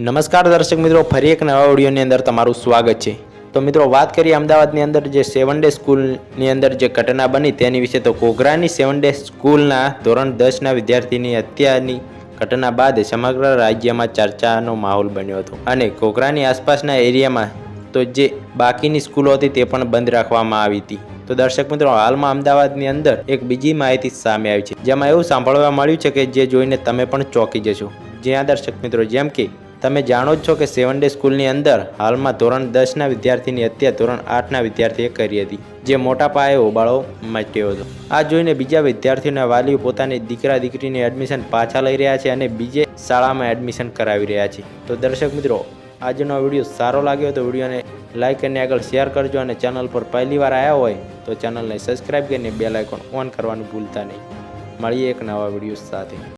નમસ્કાર દર્શક મિત્રો, ફરી એક નવા વિડીયોની અંદર તમારું સ્વાગત છે। તો મિત્રો વાત કરીએ અમદાવાદની અંદર જે 7 ડે સ્કૂલની અંદર જે ઘટના બની તેની વિશે। તો ઘોઘરાની 7 ડે સ્કૂલના ધોરણ 10ના વિદ્યાર્થીની હત્યાની ઘટના બાદ સમગ્ર રાજ્યમાં ચર્ચાનો માહોલ બન્યો હતો અને ઘોઘરાની આસપાસના એરિયામાં તો જે બાકીની સ્કૂલો હતી તે પણ બંધ રાખવામાં આવી હતી। તો દર્શક મિત્રો, હાલમાં અમદાવાદની અંદર એક બીજી માહિતી સામે આવી છે, જેમાં એવું સાંભળવા મળ્યું છે કે જે જોઈને તમે પણ ચોંકી જશો। જ્યાં દર્શક મિત્રો, જેમ કે તમે જાણો જ છો કે 7 ડે સ્કૂલની અંદર હાલમાં ધોરણ 10ના વિદ્યાર્થીની હત્યા ધોરણ 8ના વિદ્યાર્થીએ કરી હતી, જે મોટા પાયે હોબાળો મચ્યો હતો। આ જોઈને બીજા વિદ્યાર્થીઓના વાલીઓ પોતાની દીકરા દીકરીની એડમિશન પાછા લઈ રહ્યા છે અને બીજે શાળામાં એડમિશન કરાવી રહ્યા છે। તો દર્શક મિત્રો, આજનો વિડીયો સારો લાગ્યો તો વિડીયોને લાઇક અને આગળ શેર કરજો અને ચેનલ પર પહેલીવાર આવ્યા હોય તો ચેનલને સબસ્ક્રાઈબ કરીને બેલ આઇકોન ઓન કરવાનું ભૂલતા નહીં। મળીએ એક નવા વિડીયો સાથે।